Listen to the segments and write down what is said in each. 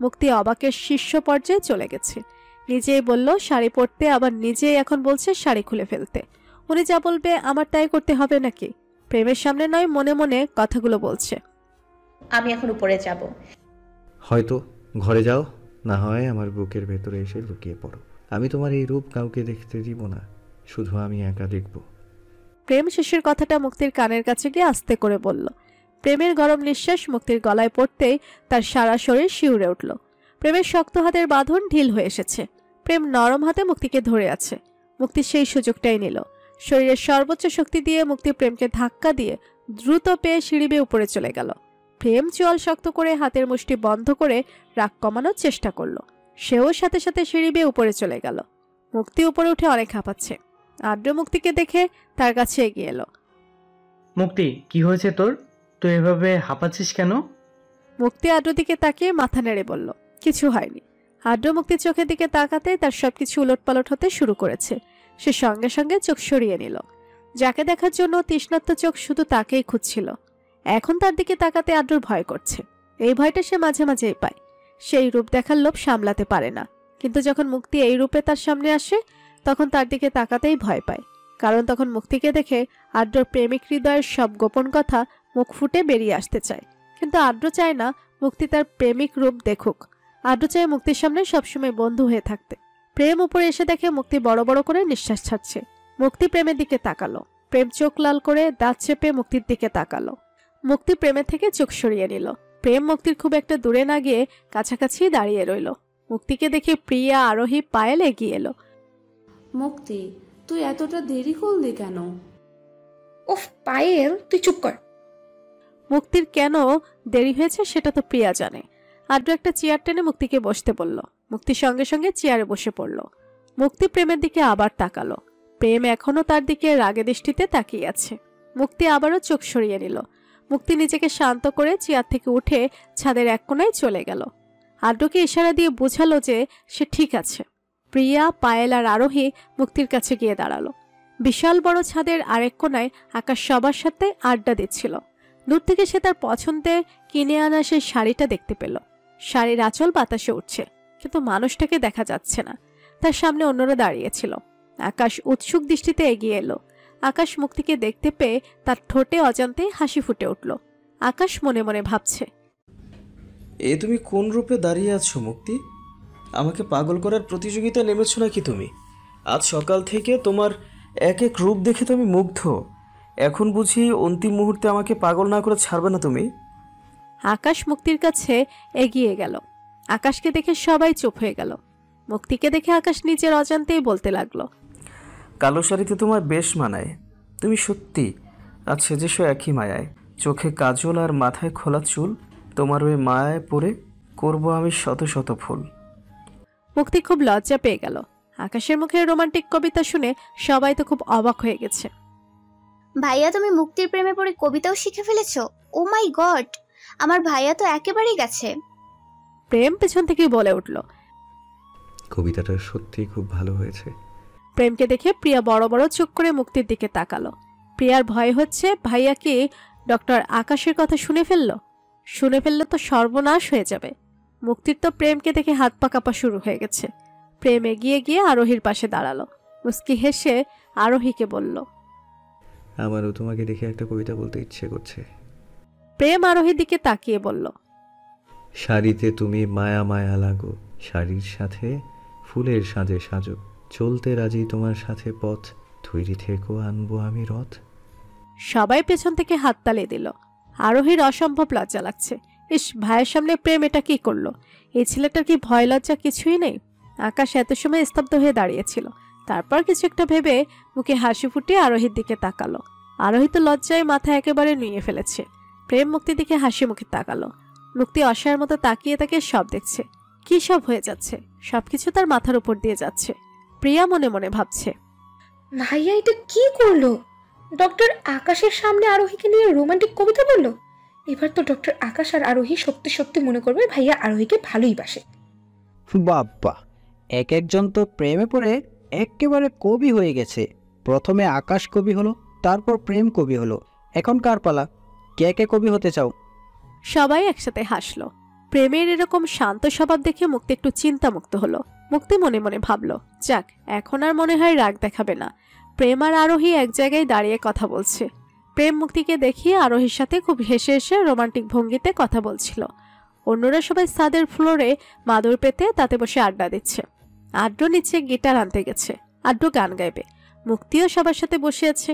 মুক্তি অবাকের শীর্ষ পর্যায়ে চলে গেছে। নিজেই বলল শাড়ি পরতে, আবার নিজেই এখন বলছে শাড়ি খুলে ফেলতে। উনি যা বলবে আমার তাই করতে হবে নাকি? প্রেমের সামনে নয়, মনে মনে কথাগুলো বলছে। আমি এখন উপরে যাব। হয়তো ঘরে যাও, না হয় আমার বুকের ভেতরে এসে লুকিয়ে পড়ো। আমি তোমার এই রূপ কাউকে দেখতে দিব না, শুধু আমি একা দেখব। প্রেম শেষের কথাটা মুক্তির কানের কাছে গিয়ে আস্তে করে বলল। প্রেমের গরম নিঃশ্বাস মুক্তির গলায় পড়তেই তার সারা শরীর শিউরে উঠল। প্রেমের শক্ত হাতের বাঁধন ঢিল হয়ে এসেছে। প্রেম নরম হাতে মুক্তিকে ধরে আছে। মুক্তি সেই সুযোগটাই নিল। শরীরের সর্বোচ্চ শক্তি দিয়ে মুক্তি প্রেমকে ধাক্কা দিয়ে দ্রুত পেয়ে সিঁড়ি বেয়ে উপরে চলে গেল। প্রেম চোয়াল শক্ত করে হাতের মুষ্টি বন্ধ করে রাগ কমানোর চেষ্টা করলো। সেও সাথে সাথে সিঁড়ি বেয়ে উপরে চলে গেল। মুক্তি উপরে উঠে অনেক হাঁপাচ্ছে। আদ্র মুক্তিকে দেখে তার কাছে এগিয়ে এলো। মুক্তি, কি হয়েছে তোর? তুই এভাবে হাঁপাচ্ছিস কেন? মুক্তি আদ্র দিকে তাকিয়ে মাথা নেড়ে বলল, কিছু হয়নি। আদ্র মুক্তির চোখের দিকে তাকাতে তার সবকিছু উলটপালট হতে শুরু করেছে। সে সঙ্গে সঙ্গে চোখ সরিয়ে নিল। যাকে দেখার জন্য তৃষ্ণার্ত চোখ শুধু তাকেই খুঁজছিল। এখন তার দিকে তাকাতে আদ্রর ভয় করছে। এই ভয়টা সে মাঝে মাঝেই পায়। সেই রূপ দেখার লোভ সামলাতে পারে না, কিন্তু যখন মুক্তি এই রূপে তার সামনে আসে তখন তার দিকে তাকাতেই ভয় পায়। কারণ তখন মুক্তিকে দেখে আদ্রর প্রেমিক হৃদয়ের সব গোপন কথা মুখ ফুটে বেরিয়ে আসতে চায়। কিন্তু আদ্র চায় না মুক্তি তার প্রেমিক রূপ দেখুক। আদ্র চায় মুক্তির সামনে সবসময় বন্ধু হয়ে থাকতে। প্রেম উপরে এসে দেখে মুক্তি বড় বড় করে নিঃশ্বাস ছাড়ছে। মুক্তি প্রেমের দিকে তাকালো। প্রেম চোখ লাল করে দাঁত চেপে মুক্তির দিকে তাকালো। মুক্তি প্রেমের থেকে চোখ সরিয়ে নিল। প্রেম মুক্তির খুব একটা দূরে না গিয়ে কাছাকাছি দাঁড়িয়ে রইল। মুক্তিকে দেখে প্রিয়া, আরোহী, পায়েল এগিয়ে এলো। মুক্তি, তুই এতটা দেরি করলি কেন? উফ পায়েল, তুই চুপ কর। মুক্তির কেন দেরি হয়েছে সেটা তো প্রিয়া জানে। আদ্র একটা চেয়ার টেনে মুক্তিকে বসতে বলল। মুক্তি সঙ্গে সঙ্গে চেয়ারে বসে পড়ল। মুক্তি প্রেমের দিকে আবার তাকালো। প্রেম এখনো তার দিকে রাগে দৃষ্টিতে তাকিয়ে আছে। মুক্তি আবারও চোখ সরিয়ে নিল। মুক্তি নিজেকে শান্ত করে চেয়ার থেকে উঠে ছাদের এক কোণায় চলে গেল। আদ্রকে ইশারা দিয়ে বোঝালো যে সে ঠিক আছে। প্রিয়া, পায়েল আর আরোহী মুক্তির কাছে গিয়ে দাঁড়ালো। বিশাল বড় ছাদের আরেক কোণায় আকাশ সবার সাথে আড্ডা দিচ্ছিল। দূর থেকে সে তার পছন্দের কিনে আনা সেই শাড়িটা দেখতে পেল। শাড়ির আঁচল বাতাসে উঠছে, কিন্তু মানুষটাকে দেখা যাচ্ছে না। তার সামনে অন্যরা দাঁড়িয়েছিল। আকাশ উৎসুক দৃষ্টিতে এগিয়ে এলো। আকাশ মুক্তিকে দেখতে পেয়ে তার ঠোঁটে অজান্তেই হাসি ফুটে উঠল। আকাশ মনে মনে ভাবছে, এ তুমি কোন রূপে দাঁড়িয়ে আছো মুক্তি? আমাকে পাগল করার প্রতিযোগিতা নেমেছো নাকি তুমি? আজ সকাল থেকে তোমার এক এক রূপ দেখে তো আমি মুগ্ধ। এখন বুঝি অন্তিম মুহূর্তে আমাকে পাগল না করে ছাড়বে না তুমি? আকাশ মুক্তির কাছে এগিয়ে গেল। আকাশকে দেখে সবাই চুপ হয়ে গেল। মুক্তিকে দেখে আকাশ নিজের অজান্তেই বলতে লাগলো, কালো শাড়িতে তোমার বেশ মানায়। তুমি সত্যি আজ সেজেছো একই মায়ায়। চোখে কাজল আর মাথায় খোলা চুল। তোমার ওই মায়ায় পড়ে করব আমি শত শত ফুল। মুক্তি খুব লজ্জা পেয়ে গেল। আকাশের মুখে রোমান্টিক কবিতা শুনে সবাই তো খুব অবাক হয়ে গেছে। ভাইয়া, তুমি মুক্তির প্রেমে পড়ে কবিতাও শিখে ফেলেছো? ও মাই গড, আমার ভাইয়া তো একেবারেই গেছে। প্রেম পেছন থেকে বলে উঠল, কবিতাটা সত্যি খুব ভালো হয়েছে। প্রেমকে দেখে প্রিয়া বড় বড় চোখ করে মুক্তির দিকে তাকালো। প্রিয়ার ভয় হচ্ছে ভাইয়া কি ডক্টর আকাশের কথা শুনে ফেললো তো সর্বনাশ হয়ে যাবে। মুক্তির তো প্রেমকে দেখে হাত পা কাঁপা শুরু হয়ে গেছে। প্রেম এগিয়ে গিয়ে আরোহীর পাশে দাঁড়ালো। মুস্কি হেসে আরোহীকে বলল, আমারও তোমাকে দেখে একটা কবিতা বলতে ইচ্ছে করছে। প্রেম আরোহীর দিকে তাকিয়ে বলল, শাড়িতে তুমি মায়া মায়া লাগো, শাড়ির সাথে ফুলের সাজে সাজো, চলতে রাজি তোমার সাথে পথ, তৈরি থেকো আনবো আমি রথ। সবাই পেছন থেকে হাততালি দিল। আরোহীর অসম্ভব লজ্জা লাগছে। ইস, ভাইয়ের সামনে প্রেম এটা কি করলো? এই ছেলেটার কি ভয় লজ্জা কিছুই নেই? আকাশ এত সময় স্তব্ধ হয়ে দাঁড়িয়েছিল। তারপর কিছু একটা ভেবে মুখে হাসি ফুটিয়ে আরোহীর দিকে তাকালো। আরোহী তো লজ্জায় মাথা একেবারে নুয়ে ফেলেছে। প্রেম মুক্তির দিকে হাসি মুখে তাকালো। মুক্তি অসহায়ের মতো তাকিয়ে তাকিয়ে সব দেখছে। কি সব হয়ে যাচ্ছে? সবকিছু তার মাথার উপর দিয়ে যাচ্ছে। প্রিয়া মনে মনে ভাবছে, ভাইয়া এটা কি করলো? ডক্টর আকাশের সামনে আরোহীকে নিয়ে রোমান্টিক কবিতা বললো। এবার তো ডক্টর আকাশ আর আরোহী সত্যি সত্যি মনে করবে ভাইয়া আরোহীকে ভালোই বাসে। বাবা, এক একজন তো প্রেমে পড়ে একেবারে কবি হয়ে গেছে। প্রথমে আকাশ কবি হলো, তারপর প্রেম কবি হলো। এখন কার পালা? কে কে কবি হতে চাও? সবাই একসাথে হাসলো। প্রেমের এরকম শান্ত স্বভাব দেখে মুক্তি একটু চিন্তামুক্ত হলো। মুক্তি মনে মনে ভাবলো, যাক, এখন আর মনে হয় রাগ দেখাবে না। প্রেম আর আরোহী এক জায়গায় দাঁড়িয়ে কথা বলছে। প্রেম মুক্তিকে দেখিয়ে আরোহীর সাথে খুব হেসে হেসে রোমান্টিক ভঙ্গিতে কথা বলছিল। অন্যরা সবাই ছাদের ফ্লোরে মাদুর পেতে তাতে বসে আড্ডা দিচ্ছে। আড্ডু নিচে গিটার আনতে গেছে, আড্ডু গান গাইবে। মুক্তিও সবার সাথে বসে আছে।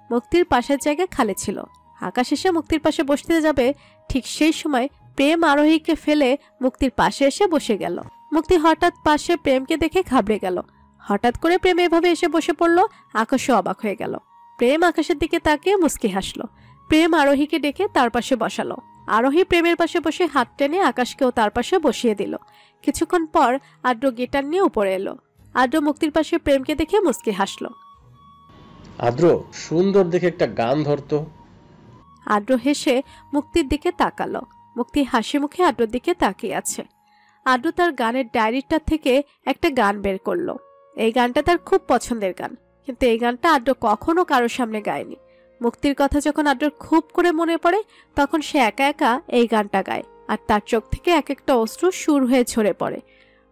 মুক্তির পাশের জায়গা খালি ছিল। আকাশ এসে মুক্তির পাশে বসতে যাবে, ঠিক সেই সময় প্রেম আরোহীকে ফেলে মুক্তির পাশে এসে বসে গেল। মুক্তি হঠাৎ পাশে প্রেমকে দেখে ঘাবড়ে গেল। হঠাৎ করে প্রেম এভাবে এসে বসে পড়ল। আকাশও অবাক হয়ে গেল। প্রেম আকাশের দিকে তাকিয়ে মুচকি হাসলো। প্রেম আরোহীকে ডেকে তার পাশে বসালো। আরোহী প্রেমের পাশে বসে হাত টেনে আকাশকেও তার পাশে বসিয়ে দিল। কিছুক্ষণ পর আদ্র গিটার নিয়ে উপরে এলো। আদ্র মুক্তির পাশে প্রেমকে দেখে মুচকি হাসলো। আদ্র, সুন্দর দেখে একটা গান ধরতো। আদ্র হেসে মুক্তির দিকে তাকালো। মুক্তি হাসি মুখে আদ্রর দিকে তাকিয়ে আছে। আদ্র তার গানের ডায়েরিটা থেকে একটা গান বের করলো। এই গানটা তার খুব পছন্দের গান, কিন্তু এই গানটা আদ্র কখনো কারোর সামনে গায়নি। মুক্তির কথা যখন আদ্রর খুব করে মনে পড়ে, তখন সে একা একা এই গানটা গায়, আর তার চোখ থেকে এক একটা অশ্রু সুর হয়ে ঝরে পড়ে।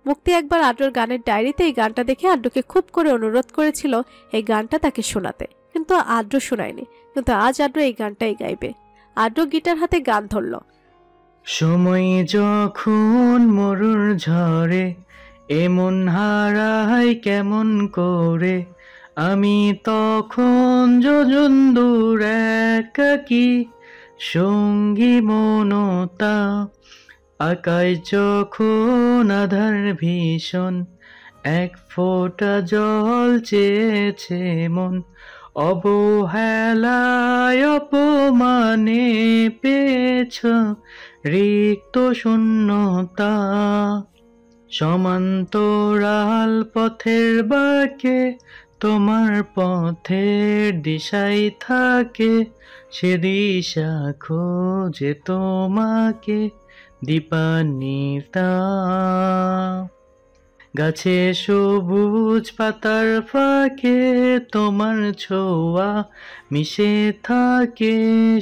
মুক্তি একবার আদ্রর গানের ডায়েরিতে এই গানটা দেখে আদ্রকে খুব করে অনুরোধ করেছিল এই গানটা তাকে শোনাতে, কিন্তু আদ্র শোনায়নি। কিন্তু আজ আদ্র এই গানটাই গাইবে। আদ্র গিটার হাতে গান ধরল। সময় যখন মরুর ঝরে এমন হারায় কেমন করে, আমি তখন যোজন দূর একাকী সঙ্গী মনতা, আকাশ যখন আধার ভীষণ এক ফোঁটা জল চেয়েছে মন, অবহেলায় অপমানে পেয়েছ রিক্ত শূন্যতা, সমান্তরাল পথের বাঁকে তোমার পথের দিশাই থাকে, সে দিশা খোঁজে তোমাকে দীপান্বিতা, গাছে সবুজ পাতার ফাঁকে তোমার ছোঁয়া মিশে থাকে,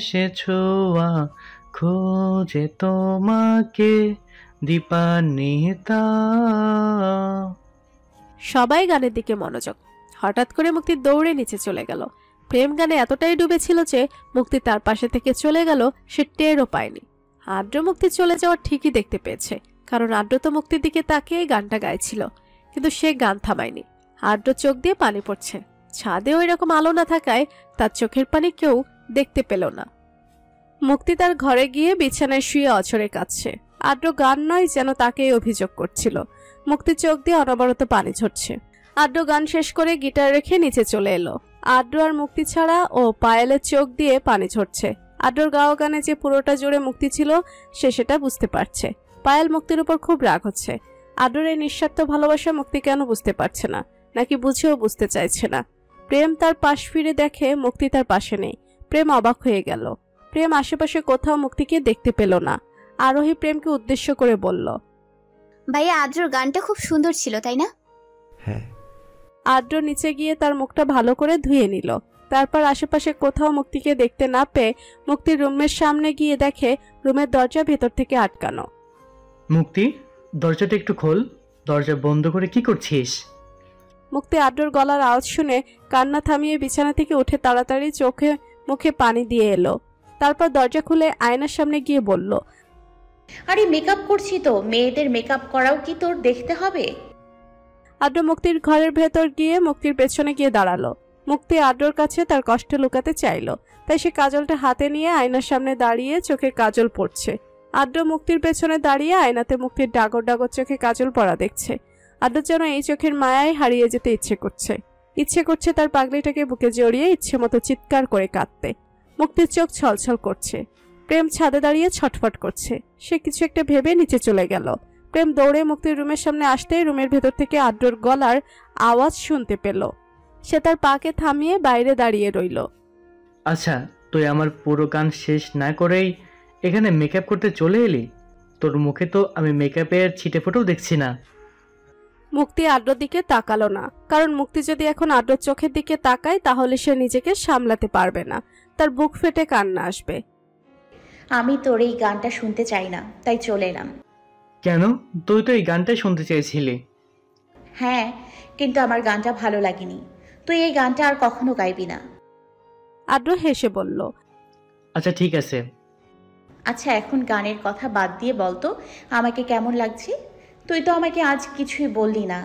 সে ছোঁয়া খোঁজে তোমাকে দীপান্বিতা। সবাই গানের দিকে মনোযোগ। হঠাৎ করে মুক্তি দৌড়ে নিচে চলে গেল। প্রেম গানে এতটাই ডুবেছিল যে মুক্তি তার পাশে থেকে চলে গেল, সে টেরও পায়নি। আদ্র মুক্তি চলে যাওয়া ঠিকই দেখতে পেয়েছে, কারণ আদ্র তো মুক্তির দিকে তাকিয়ে গানটা গাইছিল, কিন্তু সে গান থামায়নি। আদ্র চোখ দিয়ে পানি পড়ছে। ছাদে ওই রকম আলো না থাকায় তার চোখের পানি কেউ দেখতে পেল না। মুক্তি তার ঘরে গিয়ে বিছানায় শুয়ে অঝরে কাঁদছে। আদ্র গান নয় যেন তাকেই অভিযোগ করছিল। মুক্তি চোখ দিয়ে অনবরত পানি ঝরছে। আদ্র গান শেষ করে গিটার রেখে নিচে চলে এলো। আদ্র আর মুক্তি ছাড়া ও পায়েলের চোখ দিয়ে পানি ঝরছে। আদ্রর গাওয়া গানে যে পুরোটা জুড়ে মুক্তি ছিল, সে সেটা বুঝতে পারছে। পায়েল মুক্তির উপর খুব রাগ হচ্ছে। আদ্রর এই নিঃস্বার্থ ভালোবাসা মুক্তি কেন বুঝতে পারছে না, নাকি বুঝেও বুঝতে চাইছে না। প্রেম তার পাশ ফিরে দেখে মুক্তি তার পাশে নেই। প্রেম অবাক হয়ে গেল। প্রেম আশেপাশে কোথাও মুক্তিকে দেখতে পেল না। আরোহী প্রেমকে উদ্দেশ্য করে বলল, ভাইয়া, আদ্রর গানটা খুব সুন্দর ছিল, তাই না? হ্যাঁ। আদ্র নিচে গিয়ে তার মুখটা ভালো করে ধুয়ে নিল। তারপর আশেপাশে কোথাও মুক্তিকে দেখতে না পেয়ে মুক্তির রুমের সামনে গিয়ে দেখে রুমের দরজা ভেতর থেকে আটকানো। মুক্তি, দরজাটা একটু খোল। দরজা বন্ধ করে কি করছিস? মুক্তি আদ্রর গলার আওয়াজ শুনে কান্না থামিয়ে বিছানা থেকে উঠে তাড়াতাড়ি চোখে মুখে পানি দিয়ে এলো। তারপর দরজা খুলে আয়নার সামনে গিয়ে বলল, আরে মেকআপ করছি তো, মেয়েদের মেকআপ করাও কি তোর দেখতে হবে? আদ্র মুক্তির ঘরের ভেতর গিয়ে মুক্তির পেছনে গিয়ে দাঁড়ালো। মুক্তি আদ্রর কাছে তার কষ্ট লুকাতে চাইলো, তাই সে কাজলটা হাতে নিয়ে আয়নার সামনে দাঁড়িয়ে চোখে কাজল পড়ছে। আদ্র মুক্তির পেছনে দাঁড়িয়ে আয়নাতে মুক্তির ডাগর ডাগর চোখে কাজল পড়া দেখছে। আদ্র যেন এই চোখের মায়ায় হারিয়ে যেতে ইচ্ছে করছে তার পাগলিটাকে বুকে জড়িয়ে ইচ্ছে মতো চিৎকার করে কাঁদতে। মুক্তির চোখ ছলছল করছে। প্রেম ছাদে দাঁড়িয়ে ছটফট করছে। সে কিছু একটা ভেবে নিচে চলে গেল। প্রেম দৌড়ে মুক্তির রুমের সামনে আসতেই রুমের ভেতর থেকে আদ্রর গলার আওয়াজ শুনতে পেল। সে তার পাকে থামিয়ে বাইরে দাঁড়িয়ে রইল। আচ্ছা, তুই আমার পুরো গান শেষ না করেই এখানে মেকআপ করতে চলে এলি? তোর মুখে তো আমি মেকআপের ছিটে ফোঁটাও দেখছি না। মুক্তি আদ্রর দিকে তাকালো না, কারণ মুক্তি যদি এখন আদ্রর চোখের দিকে তাকায় তাহলে সে নিজেকে সামলাতে পারবে না। তার বুক ফেটে কান্না আসবে। আমি তোর এই গানটা শুনতে চাই না, তাই চলে এলাম। কেন? তুই তো এই গানটাই শুনতে চেয়েছিলি। হ্যাঁ, কিন্তু আমার গানটা ভালো লাগেনি। তুই এই গানটা আর কখনো গাইবি না। আদ্র হেসে বলল, আচ্ছা ঠিক আছে। আচ্ছা, এখন গানের কথা বাদ দিয়ে বলতো আমাকে কেমন লাগছে? তুই তো আমাকে আজ কিছুই বললি না।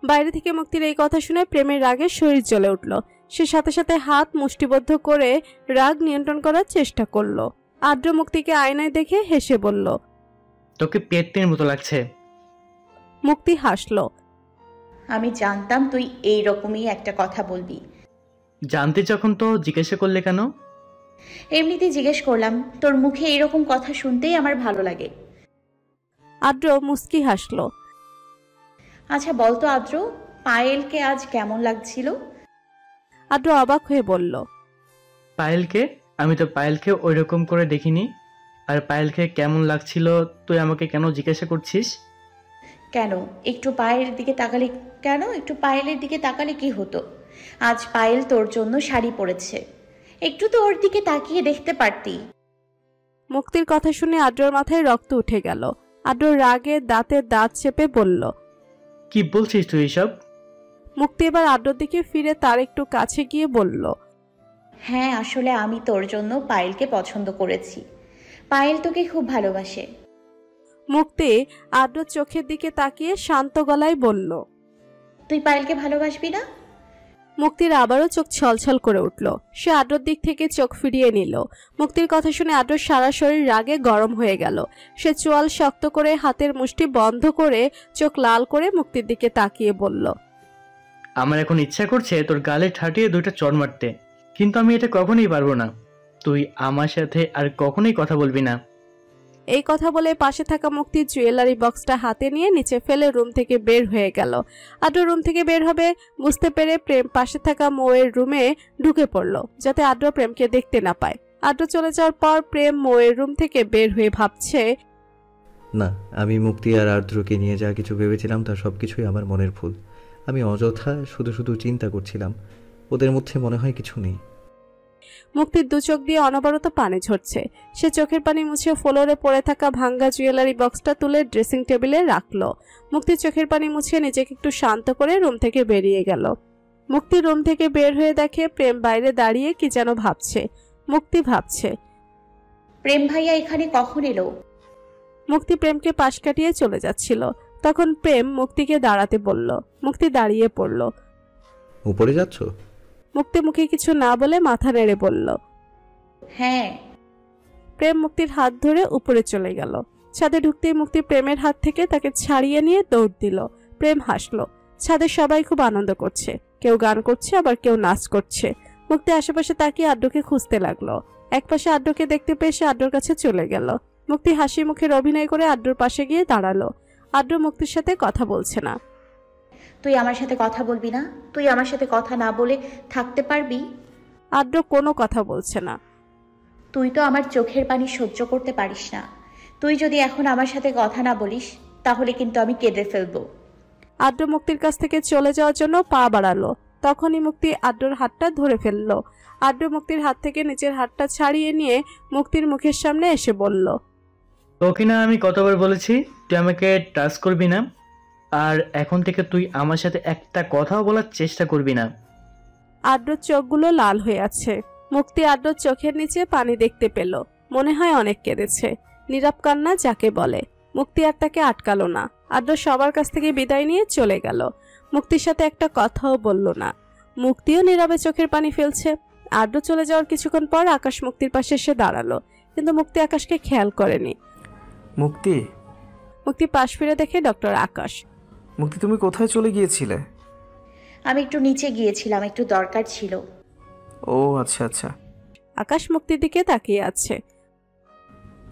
বাইরে থেকে মুক্তির এই কথা শুনে প্রেমের রাগে শরীর জ্বলে উঠল। সে সাথে সাথে হাত মুষ্টিবদ্ধ করে রাগ নিয়ন্ত্রণ করার চেষ্টা করলো। আদ্র মুক্তিকে আয়নায় দেখে হেসে বলল, তোকে পেট্টির মতো লাগছে। মুক্তি হাসলো। আমি জানতাম তুই এই রকমই একটা কথা বলবি। জানতে যখন তো জিজ্ঞাসা করলে কেন? এমনিতেই জিজ্ঞেস করলাম, তোর মুখে এরকম কথা শুনতেই আমার ভালো লাগে। আদ্র মুস্কি হাসলো। আচ্ছা বলতো আদ্র, পায়েলকে আজ কেমন লাগছিল? আদ্র অবাক হয়ে বলল, পায়েলকে? আমি তো পায়েলকে ওই রকম করে দেখিনি। আর পায়েলকে কেমন লাগছিল তুই আমাকে কেন জিজ্ঞাসা করছিস? কেন? একটু পায়েলের দিকে তাকালে কি হতো? আজ পায়েল তোর জন্য শাড়ি পরেছে, একটু তো ওর দিকে তাকিয়ে দেখতে পারতি। মুক্তির কথা শুনে আদ্রর মাথায় রক্ত উঠে গেল। আদ্র রাগে দাঁতে দাঁত চেপে বলল, কি বলছিস তুই এসব? মুক্তি এবার আদ্রর দিকে ফিরে তার একটু কাছে গিয়ে বলল, হ্যাঁ, আসলে আমি তোর জন্য পায়েলকে পছন্দ করেছি। পায়েল তোকে খুব ভালোবাসে। মুক্তি আদ্রর চোখের দিকে তাকিয়ে শান্ত গলায় বলল, তুই পায়েলকে ভালোবাসবি না? মুক্তির আবারও চোখ ছলছল করে উঠল। সে আদ্রর দিক থেকে চোখ ফিরিয়ে নিল। মুক্তির কথা শুনে আদ্রর সারা শরীর রাগে গরম হয়ে গেল। সে চোয়াল শক্ত করে হাতের মুষ্টি বন্ধ করে চোখ লাল করে মুক্তির দিকে তাকিয়ে বলল, আমার এখন ইচ্ছা করছে তোর গালে ঠাটিয়ে দুইটা চড় মারতে, কিন্তু আমি এটা কখনোই পারবো না। তুই আমার সাথে আর কখনোই কথা বলবি না। এই কথা বলে পাশে থাকা মুক্তির জুয়েলারি বক্সটা হাতে নিয়ে নিচে ফেলে রুম থেকে বের হয়ে গেল। আদ্র রুম থেকে বের হবে বুঝতে পেরে প্রেম পাশে থাকা মৌয়ের রুমে ঢুকে পড়ল, যাতে আদ্র প্রেমকে দেখতে না পায়। আদ্র চলে যাওয়ার পর প্রেম মৌয়ের রুম থেকে বের হয়ে ভাবছে, না, আমি মুক্তি আর আর্দ্রকে নিয়ে যা কিছু ভেবেছিলাম তা সব কিছুই আমার মনের ভুল। আমি অযথা শুধু শুধু চিন্তা করছিলাম। ওদের মধ্যে মনে হয় কিছু নেই। মুক্তির দু চোখ দিয়ে অনবরত পানি ঝরছে। সে চোখের পানি মুছে ফ্লোরে পড়ে থাকা ভাঙ্গা জুয়েলারি বক্সটা তুলে ড্রেসিং টেবিলে রাখলো। মুক্তির চোখের পানি মুছে নিজেকে একটু শান্ত করে রুম থেকে বেরিয়ে গেল। মুক্তি রুম থেকে বের হয়ে দেখে প্রেম বাইরে দাঁড়িয়ে কি যেন ভাবছে। মুক্তি ভাবছে, প্রেম ভাইয়া এখানে কখন এলো? মুক্তি প্রেমকে পাশ কাটিয়ে চলে যাচ্ছিল। তখন প্রেম মুক্তিকে দাঁড়াতে বলল। মুক্তি দাঁড়িয়ে পড়ল। উপরে যাচ্ছ? মুক্তি মুখে কিছু না বলে মাথা নেড়ে বলল, হ্যাঁ। প্রেম মুক্তির হাত ধরে উপরে চলে গেল। ছাদে ঢুকতেই মুক্তি প্রেমের হাত থেকে তাকে ছাড়িয়ে নিয়ে দৌড় দিল। প্রেম হাসলো। ছাদে সবাই খুব আনন্দ করছে, কেউ গান করছে, আবার কেউ নাচ করছে। মুক্তি আশেপাশে তাকিয়ে আদ্রকে খুঁজতে লাগলো। একপাশে আদ্রকে দেখতে পেয়ে সে আদ্রর কাছে চলে গেল। মুক্তি হাসি মুখের অভিনয় করে আদ্রর পাশে গিয়ে দাঁড়ালো। আদ্র মুক্তির সাথে কথা বলছে না। তুই আমার সাথে কথা বলবি না? তুই আমার সাথে কথা না বলে থাকতে পারবি? আদ্র কোনো কথা বলছে না। তুই তো আমার চোখের পানি সহ্য করতে পারিস না। তুই যদি এখন আমার সাথে কথা না বলিস তাহলে কিন্তু আমি কেঁদে ফেলবো। আদ্র মুক্তির কাছ থেকে চলে যাওয়ার জন্য পা বাড়ালো। তখনই মুক্তি আদ্রর হাতটা ধরে ফেললো। আদ্র মুক্তির হাত থেকে নিচের হাতটা ছাড়িয়ে নিয়ে মুক্তির মুখের সামনে এসে বলল, তোকে না আমি কতবার বলেছি তুই আমাকে টাচ করবি না, আর এখন থেকে তুই আমার সাথে একটা কথাও বলার চেষ্টা করবি না। আদ্রর চোখগুলো লাল হয়ে আছে। মুক্তি আদ্রর চোখের নিচে পানি দেখতে পেল। মনে হয় অনেক কেঁদেছে। নীরব কান্না যাকে বলে। মুক্তি আর তাকে আটকালো না। আদ্র সবার কাছ থেকে বিদায় নিয়ে চলে গেল। মুক্তির সাথে একটা কথাও বলল না। মুক্তিও নীরবে চোখের পানি ফেলছে। আদ্র চলে যাওয়ার কিছুক্ষণ পর আকাশ মুক্তির পাশে এসে দাঁড়ালো, কিন্তু মুক্তি আকাশকে খেয়াল করেনি। মুক্তি পাশ ফিরে দেখে ডক্টর আকাশ। মুক্তি, তুমি কোথায় চলে গিয়েছিলে? আমি একটু নিচে গিয়েছিলাম, একটু দরকার ছিল। ও আচ্ছা আচ্ছা। আকাশ মুক্তির দিকে তাকিয়ে আছে।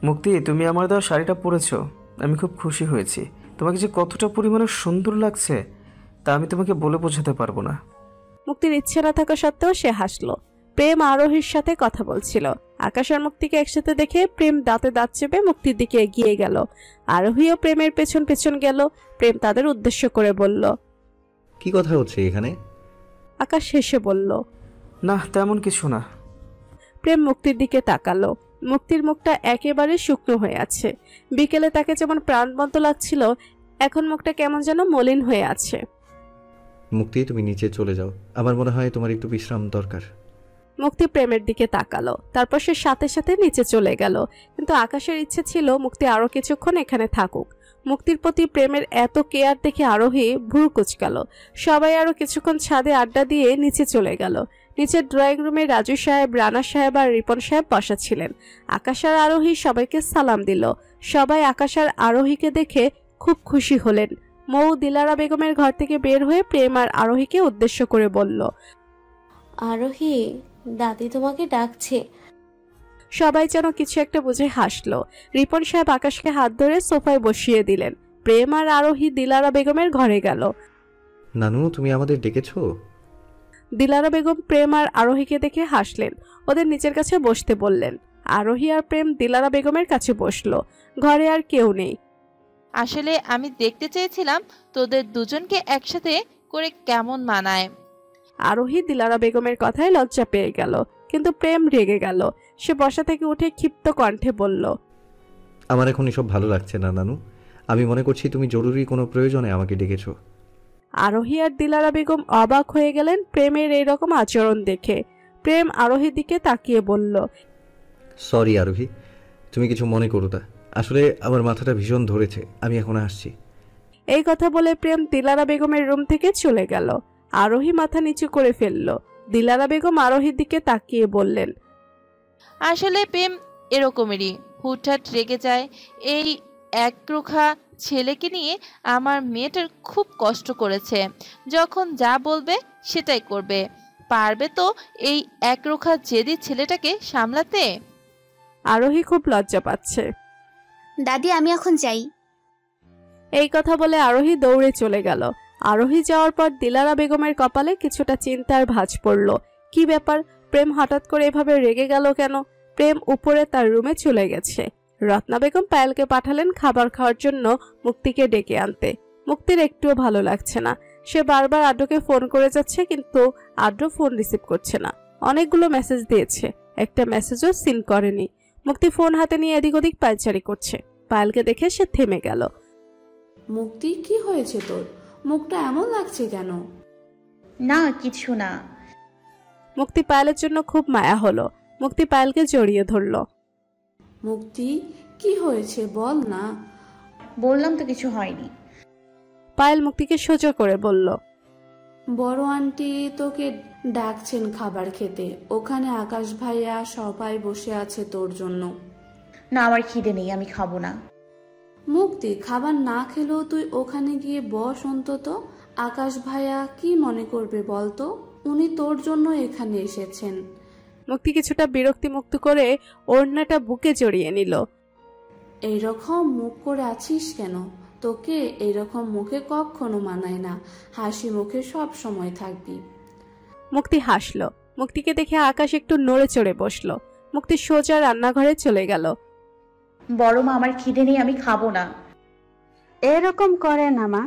মুক্তি, তুমি আমার দেওয়া শাড়িটা পরেছো, আমি খুব খুশি হয়েছি। তোমাকে যে কতটা পরিমাণে সুন্দর লাগছে তা আমি তোমাকে বলে বোঝাতে পারবো না। মুক্তির ইচ্ছে না থাকা সত্ত্বেও সে হাসলো। প্রেম আরোহীর সাথে কথা বলছিল। আকাশ আর মুক্তিকে একসাথে দেখে প্রেম দাঁতে দাঁত চেপে মুক্তির দিকে এগিয়ে গেল। আরোহীও প্রেমের পেছন পেছন গেল। প্রেম তাদের উদ্দেশ্য করে বলল, কি কথা হচ্ছে এখানে? আকাশ হেসে বলল, না, তেমন কিছু না। প্রেম মুক্তির দিকে তাকালো। মুক্তির মুখটা একেবারে শুকনো হয়ে আছে। বিকেলে তাকে যেমন প্রাণবন্ত লাগছিল, এখন মুখটা কেমন যেন মলিন হয়ে আছে। মুক্তি, তুমি নিচে চলে যাও, আমার মনে হয় তোমার একটু বিশ্রাম দরকার। মুক্তি প্রেমের দিকে তাকালো, তারপর সে সাথে সাথে নিচে চলে গেল। কিন্তু আকাশের ইচ্ছে ছিল মুক্তি আরো কিছুক্ষণ এখানে থাকুক। মুক্তির প্রতি প্রেমের এত কেয়ার দেখে আরোহী ভুরু কুচকাল। সবাই আরো কিছুক্ষণ ছাদে আড্ডা দিয়ে নিচে চলে গেল। নিচের ড্রয়িং রুমে রাজু সাহেব, রানা সাহেব আর রিপন সাহেব বসা ছিলেন। আকাশ আর আরোহী সবাইকে সালাম দিল। সবাই আকাশ আর আরোহীকে দেখে খুব খুশি হলেন। মৌ দিলারা বেগমের ঘর থেকে বের হয়ে প্রেম আর আরোহীকে উদ্দেশ্য করে বলল, আরোহী, দাদি তোমাকে ডাকছে। সবাই যেন কিছু একটা বুঝে হাসলো। রিপন সাহেব আকাশকে হাত ধরে সোফায় বসিয়ে দিলেন। প্রেম আর আরোহী দিলারা বেগমের ঘরে গেল। নানু, তুমি আমাদের ডেকেছো? দিলারা বেগম প্রেম আর আরোহীকে দেখে হাসলেন, ওদের নিচের কাছে বসতে বললেন। আরোহী আর প্রেম দিলারা বেগমের কাছে বসলো। ঘরে আর কেউ নেই। আসলে আমি দেখতে চেয়েছিলাম তোদের দুজনকে একসাথে করে কেমন মানায়। আরোহী দিলারা বেগমের কথায় লজ্জা পেয়ে গেল, কিন্তু প্রেম রেগে গেল। সে বসা থেকে উঠে ক্ষিপ্ত কণ্ঠে বলল, আমার এখন এসব ভালো লাগছে না নানু। আমি মনে করছি তুমি জরুরি কোনো প্রয়োজনে আমাকে ডেকেছো। আরোহী আর দিলারা বেগম অবাক হয়ে গেলেন প্রেমের এইরকম আচরণ দেখে। প্রেম আরোহীর দিকে তাকিয়ে বলল, সরি আরোহী, তুমি কিছু মনে করো না। আসলে আমার মাথাটা ভীষণ ধরেছে, আমি এখন আসছি। এই কথা বলে প্রেম দিলারা বেগমের রুম থেকে চলে গেল। আরোহী মাথা নিচু করে ফেলল। দিলারা বেগম আরোহীর দিকে তাকিয়ে বললেন, আসলে প্রেম এরকমেরই, হুটহাট রেগে যায়। এই একরোখা ছেলেকে নিয়ে আমার মেয়েটার খুব কষ্ট করেছে। যখন যা বলবে সেটাই করবে। পারবে তো এই একরোখা জেদি ছেলেটাকে সামলাতে? আরোহী খুব লজ্জা পাচ্ছে। দাদি, আমি এখন যাই। এই কথা বলে আরোহী দৌড়ে চলে গেল। আরোহী যাওয়ার পর দিলারা বেগমের কপালে কিছুটা চিন্তার ভাঁজ পড়ল। কি ব্যাপার, প্রেম হঠাৎ করে এভাবে রেগে গেল কেন? প্রেম উপরে তার রুমে চলে গেছে। রত্না বেগম পায়েলকে পাঠালেন খাবার খাওয়ার জন্য মুক্তিকে ডেকে আনতে। মুক্তির একটুও ভালো লাগছে না। সে বারবার আড্ডুকে ফোন করে যাচ্ছে, কিন্তু আড্ডু ফোন রিসিভ করছে না। অনেকগুলো মেসেজ দিয়েছে, একটা মেসেজও সিন করেনি। মুক্তি ফোন হাতে নিয়ে এদিক ওদিক পায়চারি করছে। পায়েলকে দেখে সে থেমে গেল। মুক্তি, কি হয়েছে তোর? মুখটা এমন লাগছে কেন? না, কিছু না। মুক্তি পায়েলের জন্য খুব মায়া হলো। মুক্তি পায়েলকে জড়িয়ে ধরল। মুক্তি, কি হয়েছে বল না। বললাম তো কিছু হয়নি। পায়েল মুক্তিকে সোজা করে বলল, বড় আন্টি তোকে ডাকছেন খাবার খেতে। ওখানে আকাশ ভাইয়া সবাই বসে আছে তোর জন্য। না, আমার খিদে নেই, আমি খাবো না। মুক্তি, খাবার না খেলেও তুই ওখানে গিয়ে বস অন্তত। আকাশ ভাইয়া কি মনে করবে বলতো? উনি তোর জন্য এখানে এসেছেন। মুক্তি কিছুটা বিরক্তি মুক্ত করে ওড়নাটা বুকে জড়িয়ে নিল। এইরকম মুখ করে আছিস কেন? তোকে এইরকম মুখে কখনো মানায় না। হাসি মুখে সব সময় থাকবি। মুক্তি হাসলো। মুক্তিকে দেখে আকাশ একটু নড়ে চড়ে বসলো। মুক্তি সোজা রান্নাঘরে চলে গেল। বড় মা, আমার খিদে নেই, আমি খাবো না। এরকম করে না মা,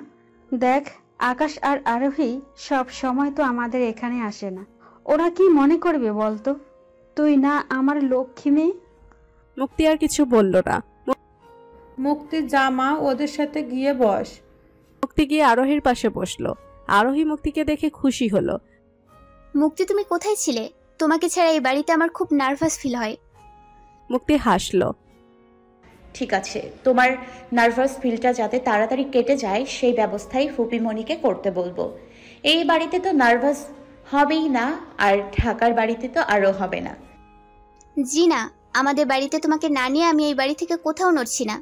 দেখ আকাশ আর আরোহী সব সময় তো আমাদের এখানে আসে না। ওরা কি মনে করবে বলতো? তুই না আমার লক্ষ্মী মেয়ে। মুক্তি আর কিছু বলল না। মুক্তি, জামা ওদের সাথে গিয়ে বস। মুক্তি গিয়ে আরোহীর পাশে বসলো। আরোহী মুক্তিকে দেখে খুশি হলো। মুক্তি, তুমি কোথায় ছিলে? তোমাকে ছাড়া এই বাড়িতে আমার খুব নার্ভাস ফিল হয়। মুক্তি হাসলো। ঠিক আছে, তোমার নার্ভাস ফিলটা যাতে তাড়াতাড়ি কেটে যায় সেই ব্যবস্থাই ফুপিমণিকে করতে বলবো। এই বাড়িতে তো নার্ভাস হবেই না, আর ঢাকার বাড়িতে তো আরও হবে না। জি না, আমাদের বাড়িতে তোমাকে না নিয়ে আমি এই বাড়ি থেকে কোথাও নড়ছি না।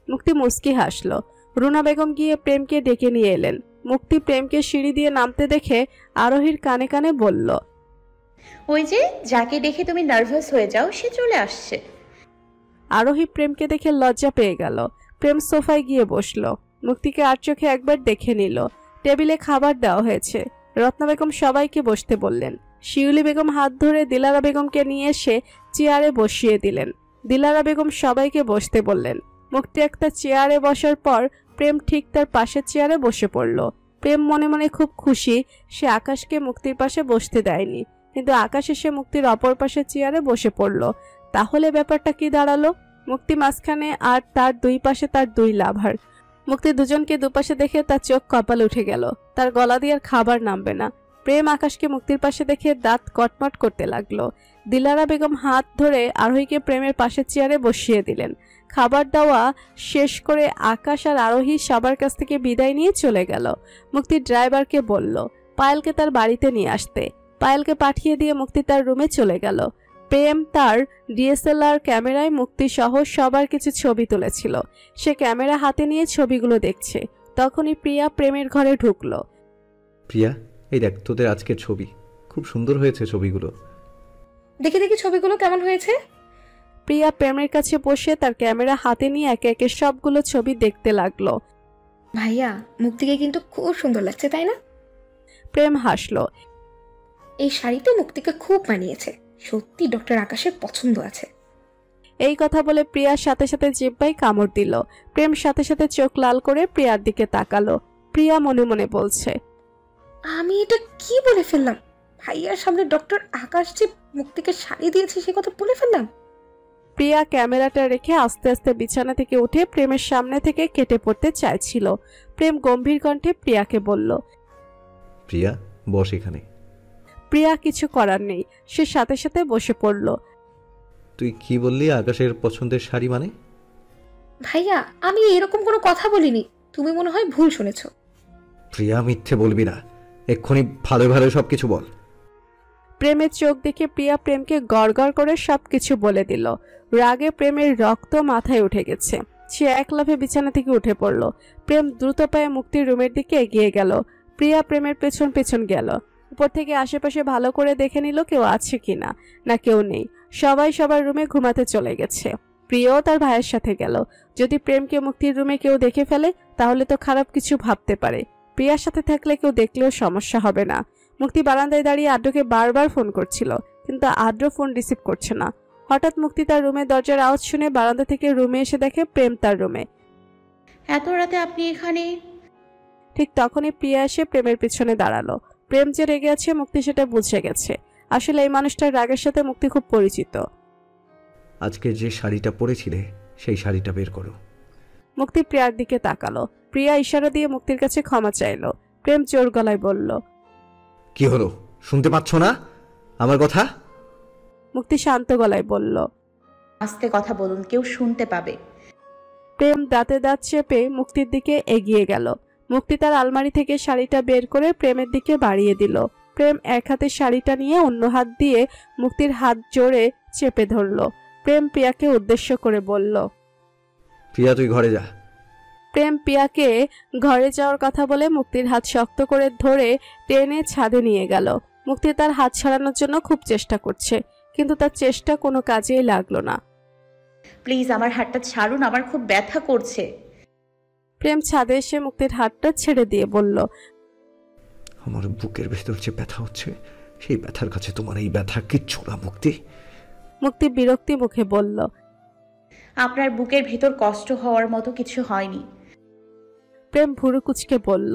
মুক্তি মুস্কি হাসলো। রুনা বেগম গিয়ে প্রেমকে ডেকে নিয়ে এলেন। মুক্তি প্রেমকে সিঁড়ি দিয়ে নামতে দেখে আরোহীর কানে কানে বলল, ওই যে যাকে দেখে তুমি নার্ভাস হয়ে যাও সে চলে আসছে। আরোহী প্রেমকে দেখে লজ্জা পেয়ে গেল। প্রেম সোফায় গিয়ে বসলো। মুক্তিকে আর চোখে একবার দেখে নিল। টেবিলে খাবার দেওয়া হয়েছে। রত্না বেগম সবাইকে বসতে বললেন। শিউলি বেগম হাত ধরে দিলারা বেগমকে নিয়ে এসে চেয়ারে বসিয়ে দিলেন। দিলারা বেগম সবাইকে বসতে বললেন। মুক্তি একটা চেয়ারে বসার পর প্রেম ঠিক তার পাশের চেয়ারে বসে পড়ল। প্রেম মনে মনে খুব খুশি সে আকাশকে মুক্তির পাশে বসতে দেয়নি, কিন্তু আকাশ এসে মুক্তির অপর পাশের চেয়ারে বসে পড়ল। তাহলে ব্যাপারটা কি দাঁড়ালো? মুক্তি মাঝখানে আর তার দুই পাশে তার দুই লাভার। মুক্তি দুজনকে দুপাশে দেখে তার চোখ কপালে উঠে গেল। তার গলা দিয়ে আর খাবার নামবে না। প্রেম আকাশকে মুক্তির পাশে দেখে দাঁত কটমট করতে লাগলো। দিলারা বেগম হাত ধরে আরোহীকে প্রেমের পাশের চেয়ারে বসিয়ে দিলেন। খাবার দেওয়া শেষ করে আকাশ আর আরোহী সবার কাছ থেকে বিদায় নিয়ে চলে গেল। মুক্তি ড্রাইভারকে বলল পায়েলকে তার বাড়িতে নিয়ে আসতে। পায়েলকে পাঠিয়ে দিয়ে মুক্তি তার রুমে চলে গেল। প্রেম তার ডিএসএলআর ক্যামেরায় মুক্তি সহ সবার কিছু ছবি তুলেছিল। সে ক্যামেরা হাতে নিয়ে ছবিগুলো দেখছে। তখনই প্রিয়া প্রেমের ঘরে ঢুকলো। প্রিয়া, এই দেখ তোদের আজকের ছবি, খুব সুন্দর হয়েছে ছবিগুলো। দেখি দেখি ছবিগুলো কেমন হয়েছে। প্রিয়া প্রেমের কাছে বসে তার ক্যামেরা হাতে নিয়ে একে একে সবগুলো ছবি দেখতে লাগলো। ভাইয়া, মুক্তিকে কিন্তু খুব সুন্দর লাগছে, তাই না? প্রেম হাসলো। এই শাড়িতে মুক্তিকে খুব মানিয়েছে, সত্যি ডক্টর আকাশের পছন্দ আছে। এই কথা বলে প্রিয়ার সাথে সাথে জিহ্বায় কামড় দিল। প্রেম সাথে সাথে চোখ লাল করে প্রিয়ার দিকে তাকালো। প্রিয়া মনে মনে বলছে, আমি এটা কি বলে ফেললাম? ভাইয়ার সামনে ডক্টর আকাশ যে মুক্তিকে শাড়ি দিয়েছে সে কথা বলে ফেললাম। প্রিয়া ক্যামেরাটা রেখে আস্তে আস্তে বিছানা থেকে উঠে প্রেমের সামনে থেকে কেটে পড়তে চাইছিল। প্রেম গম্ভীর কণ্ঠে প্রিয়াকে বলল, প্রিয়া বস এখানে। প্রিয়া কিছু করার নেই, সে সাথে সাথে বসে পড়ল। তুই কি বললি আকাশের পছন্দের শাড়ি মানে? ভাইয়া, আমি এরকম কোনো কথা বলিনি, তুমি মনে হয় ভুল শুনেছ। প্রিয়া মিথ্যে বলবি না, এক্ষুনি ভালো ভালো সবকিছু বল। প্রেমের চোখ দেখে প্রিয়া প্রেমকে গড়গড় করে সবকিছু বলে দিল। রাগে প্রেমের রক্ত মাথায় উঠে গেছে। সে এক লাফে বিছানা থেকে উঠে পড়ল। প্রেম দ্রুত পায়ে মুক্তির রুমের দিকে এগিয়ে গেল। প্রিয়া প্রেমের পেছন পেছন গেল। উপর থেকে আশেপাশে ভালো করে দেখে নিল কেউ আছে কিনা, না কেউ নেই। সবাই সবার রুমে ঘুমাতে চলে গেছে। প্রিয়াও তার ভাইয়ের সাথে গেল। যদি প্রেমকে মুক্তির রুমে কেউ দেখে ফেলে তাহলে তো খারাপ কিছু ভাবতে পারে। প্রিয়ার সাথে থাকলে কেউ দেখলেও সমস্যা হবে না। মুক্তি বারান্দায় দাঁড়িয়ে আদ্রকে বারবার ফোন করছিল, কিন্তু আদ্র ফোন রিসিভ করছে না। হঠাৎ মুক্তি তার রুমে দরজার আওয়াজ শুনে বারান্দা থেকে রুমে এসে দেখে প্রেম তার রুমে। এত রাতে আপনি এখানে? ঠিক তখনই প্রিয়া এসে প্রেমের পিছনে দাঁড়ালো। প্রেম যে রেগে আছে মুক্তি সেটা বুঝে গেছে। আসলে এই মানুষটার রাগের সাথে মুক্তি খুব পরিচিত। আজকে যে শাড়িটা পরেছিলে সেই শাড়িটা বের করো। মুক্তি প্রিয়ার দিকে তাকালো। প্রিয়া ইশারা দিয়ে মুক্তির কাছে ক্ষমা চাইলো। প্রেম জোর গলায় বলল, কি হলো, শুনতে পাচ্ছ না আমার কথা? মুক্তি শান্ত গলায় বলল, আস্তে কথা বলুন, কেউ শুনতে পাবে। প্রেম দাঁতে দাঁত চেপে মুক্তির দিকে এগিয়ে গেল। মুক্তি তার আলমারি থেকে শাড়িটা বের করে প্রেমের দিকে বাড়িয়ে দিল। প্রেম এক হাতে শাড়িটা নিয়ে অন্য হাত দিয়ে মুক্তির হাত জোরে চেপে ধরল। প্রেম প্রিয়াকে উদ্দেশ্য করে বলল, প্রিয়া তুই ঘরে যা। প্রেম প্রিয়াকে ঘরে যাওয়ার কথা বলে মুক্তির হাত শক্ত করে ধরে টেনে ছাদে নিয়ে গেল। মুক্তি তার হাত ছাড়ানোর জন্য খুব চেষ্টা করছে, কিন্তু তার চেষ্টা কোনো কাজেই লাগলো না। প্লিজ আমার হাতটা ছাড়ুন, আমার খুব ব্যথা করছে। প্রেম ছাদে এসে মুক্তির হাতটা ছেড়ে দিয়ে বলল, আমার বুকের ভেতর যে ব্যথা হচ্ছে সেই ব্যথার কাছে তোমার এই ব্যথা কিচ্ছু না মুক্তি। মুক্তি বিরক্তি মুখে বলল, আপনার বুকের ভেতর কষ্ট হওয়ার মতো কিছু হয়নি। প্রেম ভুরু কুচকে বলল,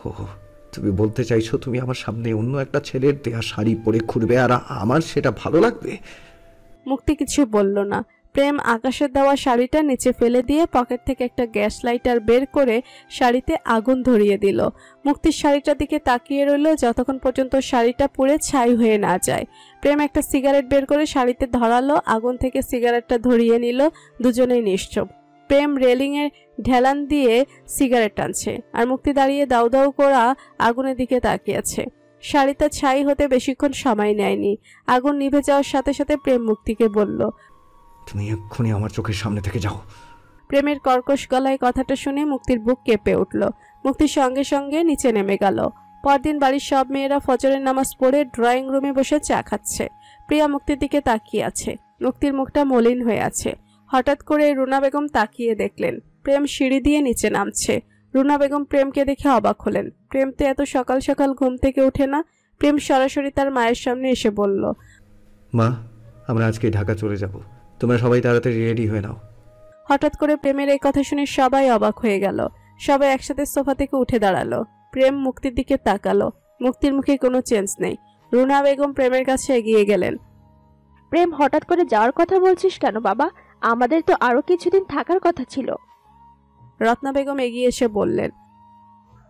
ও তুমি বলতে চাইছো তুমি আমার সামনে অন্য একটা ছেলের দেয়া শাড়ি পরে ঘুরবে আর আমার সেটা ভালো লাগবে? মুক্তি কিছু বলল না। প্রেম আকাশের দেওয়া শাড়িটা নিচে ফেলে দিয়ে পকেট থেকে একটা গ্যাস লাইটার বের করে শাড়িতে আগুন ধরিয়ে দিল। মুক্তির শাড়িটার দিকে তাকিয়ে রইল যতক্ষণ পর্যন্ত শাড়িটা পুড়ে ছাই হয়ে না যায়। প্রেম একটা সিগারেট বের করে শাড়িতে ধরালো, আগুন থেকে সিগারেটটা ধরিয়ে নিল। দুজনেই নিশ্চুপ। প্রেম রেলিংয়ে ঢেলান দিয়ে সিগারেট টানছে, আর মুক্তি দাঁড়িয়ে দাউ দাউ করা আগুনের দিকে তাকিয়েছে। শাড়িটা ছাই হতে বেশিক্ষণ সময় নেয়নি। আগুন নিভে যাওয়ার সাথে সাথে প্রেম মুক্তিকে বলল, তুমি এক্ষুনি আমার চোখের সামনে থেকে যাও। প্রেমের কর্কশ গলায় কথাটা শুনে মুক্তির বুক কেঁপে উঠল। মুক্তির সঙ্গে সঙ্গে নিচে নেমে গেল। পরদিন বাড়ির সব মেয়েরা ফজরের নামাজ পড়ে ড্রয়িং রুমে বসে চা খাচ্ছে। প্রিয়া মুক্তির দিকে তাকিয়ে আছে। মুক্তির মুখটা মলিন হয়ে আছে। হঠাৎ করে রুনা বেগম তাকিয়ে দেখলেন প্রেম সিঁড়ি দিয়ে নিচে নামছে। রুনা বেগম প্রেমকে দেখে অবাক হলেন। প্রেম তো এত সকাল সকাল ঘুম থেকে ওঠে না। প্রেম সরাসরি তার মায়ের সামনে এসে বলল, মা আমরা আজকে ঢাকা চলে যাব, তোমরা সবাই তাড়াতাড়ি রেডি হয়ে নাও। হঠাৎ করে প্রেমের এই কথা শুনে সবাই অবাক হয়ে গেল। সবাই একসাথে সোফা থেকে উঠে দাঁড়ালো। প্রেম মুক্তির দিকে তাকালো। মুক্তির মুখে কোনো চেঞ্জ নেই। রুনা বেগম প্রেমের কাছে এগিয়ে গেলেন। প্রেম, হঠাৎ করে যাওয়ার কথা বলছিস কেন বাবা? আমাদের তো আরো কিছুদিন থাকার কথা ছিল। রত্না বেগম এগিয়ে এসে বললেন,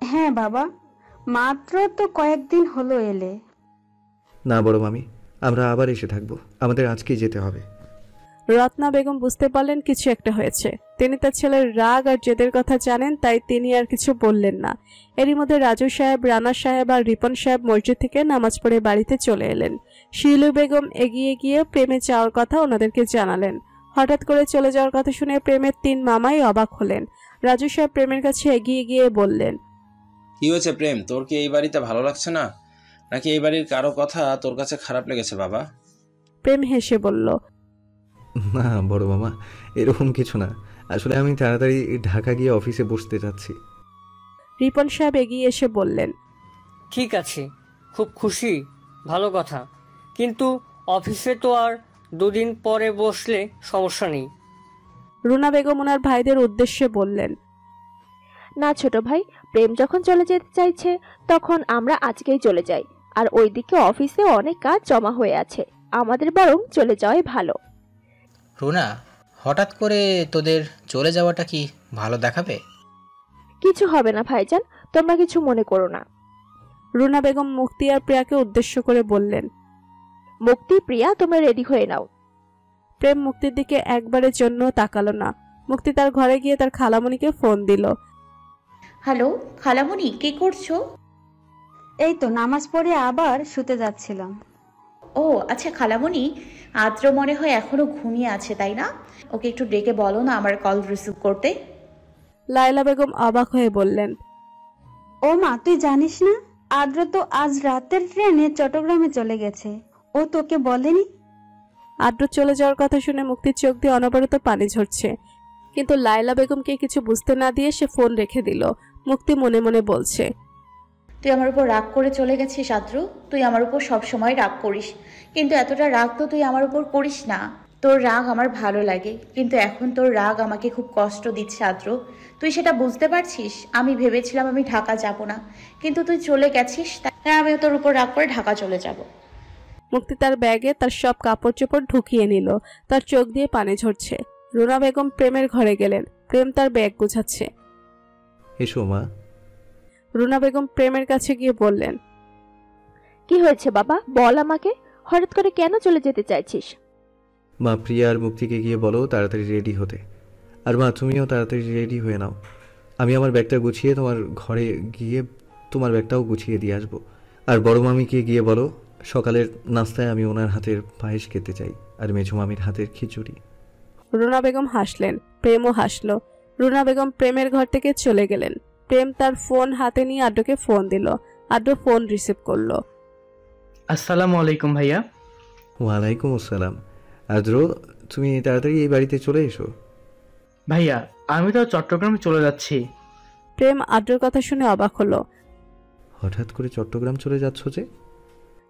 হ্যাঁ বাবা, মাত্র তো কয়েকদিন হলো এলে। না বড় মামি, আমরা আবার এসে থাকবো, আমাদের আজকেই যেতে হবে। রত্না বেগম বুঝতে পারলেন কিছু একটা হয়েছে। তিনি তার ছেলের রাগ আর জেদের কথা জানেন, তাই তিনি আর কিছু বললেন না। এরই মধ্যে রাজু সাহেব, রানা সাহেব আর রিপন সাহেব মসজিদ থেকে নামাজ পড়ে বাড়িতে চলে এলেন। শিলু বেগম এগিয়ে গিয়ে প্রেমে যাওয়ার কথা ওনাদেরকে জানালেন। হঠাৎ করে চলে যাওয়ার কথা শুনে প্রেমের 3 মামাই অবাক হলেন। রাজু সাহেব প্রেমের কাছে এগিয়ে গিয়ে বললেন, কি হয়েছে প্রেম, তোর কি এই বাড়িতে ভালো লাগছে না, নাকি এই বাড়ির কারো কথা তোর কাছে খারাপ লেগেছে বাবা? প্রেম হেসে বলল, না বড় মামা, এরকম কিছু না, আসলে আমি তাড়াতাড়ি ঢাকা গিয়ে অফিসে বসতে যাচ্ছি। রিপন সাহেব এগিয়ে এসে বললেন, ঠিক আছে, খুব খুশি, ভালো কথা, কিন্তু অফিসে তো আর 2 দিন পরে বসলে সমস্যা নেই। রুনা বেগম ওনার ভাইদের উদ্দেশ্যে বললেন, না ছোট ভাই, প্রেম যখন চলে যেতে চাইছে তখন আমরা আজকেই চলে যাই। আর ওইদিকে অফিসে অনেক কাজ জমা হয়ে আছে, আমাদের বরং চলে যাওয়াই ভালো। রুনা, হঠাৎ করে তোদের চলে যাওয়াটা কি ভালো দেখাবে? কিছু হবে না ভাইজান, তোমরা কিছু মনে করো না। রুনা বেগম মুক্তি আর প্রিয়াকে উদ্দেশ্য করে বললেন, মুক্তি, প্রিয়া, তোমরা রেডি হয়ে নাও। প্রেম মুক্তির দিকে একবারের জন্য তাকালো না। মুক্তি তার ঘরে গিয়ে তার খালামণিকে ফোন দিল। হ্যালো খালামণি, কি করছো? এই তো নামাজ পড়ে আবার শুতে যাচ্ছিলাম। ও আচ্ছা খালামণি, আদ্র মনে হয় এখনো ঘুমিয়ে আছে তাই না? ওকে একটু ডেকে বলো না আমার কল রিসিভ করতে। লায়লা বেগম অবাক হয়ে বললেন, ও মা, তুই জানিস না আদ্র তো আজ রাতের ট্রেনে চট্টগ্রামে চলে গেছে, ও তোকে বলেনি? আদ্র চলে যাওয়ার কথা শুনে মুক্তির চোখ দিয়ে অনবরত পানি ঝরছে, কিন্তু লায়লা বেগমকে কিছু বুঝতে না দিয়ে সে ফোন রেখে দিল। মুক্তি মনে মনে বলছে, তুই আমার উপর রাগ করে চলে গেছিস আদ্র, তুই আমার উপর সবসময় রাগ করিস, কিন্তু এতটা রাগ তো তুই আমার উপর করিস না। তোর রাগ আমার ভালো লাগে, কিন্তু এখন তোর রাগ আমাকে খুব কষ্ট দিচ্ছে আদ্র, তুই সেটা বুঝতে পারছিস? আমি ভেবেছিলাম আমি ঢাকা যাব না, কিন্তু তুই চলে গেছিস, তাই আমিও তোর উপর রাগ করে ঢাকা চলে যাব। মুক্তি তার ব্যাগে তার সব কাপড় চোপড় ঢুকিয়ে নিল, তার চোখ দিয়ে পানি ঝরছে। রুনা বেগম প্রেমের ঘরে গেলেন। প্রেম তার ব্যাগ গুছাচ্ছে। এসো মা। রুনা বেগম প্রেমের কাছে গিয়ে বললেন, কি হয়েছে বাবা, বল আমাকে, হঠাৎ করে কেন চলে যেতে চাইছিস? মা, প্রিয়া আর মুক্তিকে গিয়ে বলো তাড়াতাড়ি রেডি হতে, আর মা তুমিও তাড়াতাড়ি রেডি হয়ে নাও। আমি আমার ব্যাগটা গুছিয়ে তোমার ঘরে গিয়ে তোমার ব্যাগটাও গুছিয়ে দিয়ে আসবো। আর বড় মামিকে গিয়ে বলো সকালের নাস্তায় আমি ওনার হাতের পায়েস খেতে চাই, আর মেঝো মামির হাতের খিচুড়ি। রুনা বেগম হাসলেন, প্রেমও হাসলো। রুনা বেগম প্রেমের ঘর থেকে চলে গেলেন। প্রেম তার ফোন হাতে নিয়ে আদ্রকে ফোন দিল। আদ্র ফোন রিসিভ করলো। আসসালামু আলাইকুম ভাইয়া। ওয়ালাইকুম আসসালাম। আদ্র, তুমি তাড়াতাড়ি এই বাড়িতে চলে এসো। ভাইয়া, আমি তো চট্টগ্রামে চলে যাচ্ছি। প্রেম আদ্রর কথা শুনে অবাক হলো। হঠাৎ করে চট্টগ্রাম চলে যাচ্ছ যে?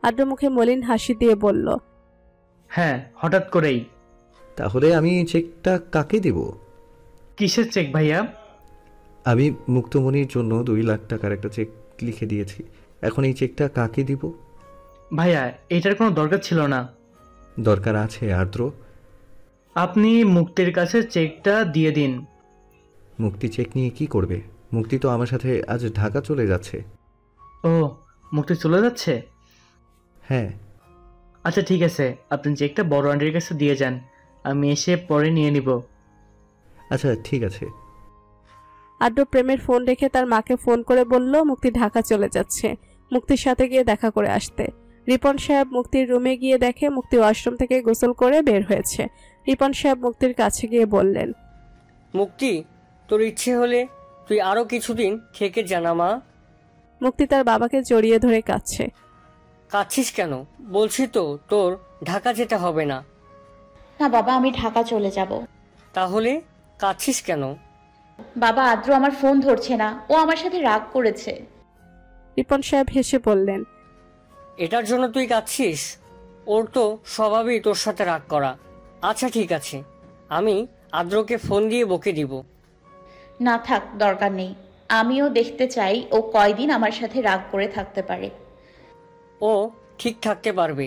আদ্র মুখে মলিন হাসি দিয়ে বলল, হ্যাঁ, হঠাৎ করেই। তাহলে আমি চেকটা কাকে দিব? কিসের চেক ভাইয়া? আমি মুক্তমণির জন্য 2 লাখ টাকার একটা চেক লিখে দিয়েছি, এখন এই চেকটা কাকে দিব? ভাইয়া, এটার কোনো দরকার ছিল না। দরকার আছে আদ্র। আপনি মুক্তির কাছে চেকটা দিয়ে দিন। মুক্তি চেক নিয়ে কি করবে? মুক্তি তো আমার সাথে আজ ঢাকা চলে যাচ্ছে। ও, মুক্তি চলে যাচ্ছে? হ্যাঁ। আচ্ছা ঠিক আছে, আপনি চেকটা বড় আন্টির কাছে দিয়ে যান, আমি এসে পরে নিয়ে নিব। আচ্ছা ঠিক আছে। আদ্র প্রেমের ফোন রেখে তার মাকে ফোন করে বলল মুক্তি ঢাকা চলে যাচ্ছে, মুক্তির সাথে গিয়ে দেখা করে আসতে। রিপন সাহেব মুক্তির রুমে গিয়ে দেখে মুক্তি ওয়াশরুম থেকে গোসল করে বের হয়েছে। রিপন সাহেব মুক্তির কাছে গিয়ে বললেন, মুক্তি, তোর ইচ্ছে হলে তুই আরো কিছুদিন থেকে জানা মা। মুক্তি তার বাবাকে জড়িয়ে ধরে কাঁদছে। কাঁদছিস কেন? বলছি তো তোর ঢাকা যেতে হবে না। না বাবা, আমি ঢাকা চলে যাব। তাহলে কাঁদছিস কেন? বাবা, আদ্র আমার ফোন ধরছে না, ও আমার সাথে রাগ করেছে। রিপন সাহেব হেসে বললেন, এটার জন্য তুই কাঁদছিস? ওর তো স্বভাবই তোর সাথে রাগ করা। আচ্ছা ঠিক আছে, আমি আদ্রকে ফোন দিয়ে বকে দিব। না থাক, দরকার নেই। আমিও দেখতে চাই ও কয়দিন আমার সাথে রাগ করে থাকতে পারে। ও ঠিক থাকতে পারবে,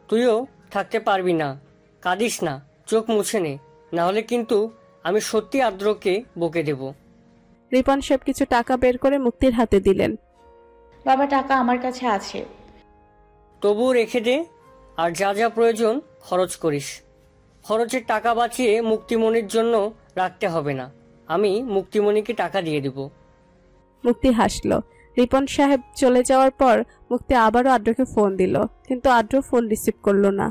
তুইও থাকতে পারবি না, কাঁদিস না, চোখ মুছে নে, নাহলে কিন্তু আমি সত্যি আদ্রকে বকে দেব। রিপন সব কিছু টাকা বের করে মুক্তির হাতে দিলেন। বাবা টাকা আমার কাছে আছে। তবু রেখে দে, আর যা যা প্রয়োজন খরচ করিস। খরচের টাকা বাঁচিয়ে মুক্তিমণির জন্য রাখতে হবে না, আমি মুক্তিমণিকে টাকা দিয়ে দেব। মুক্তি হাসলো। রিপন সাহেব চলে যাওয়ার পর মুক্তি আবারও আদ্রকে ফোন দিল, কিন্তু আদ্র ফোন রিসিভ করলো না।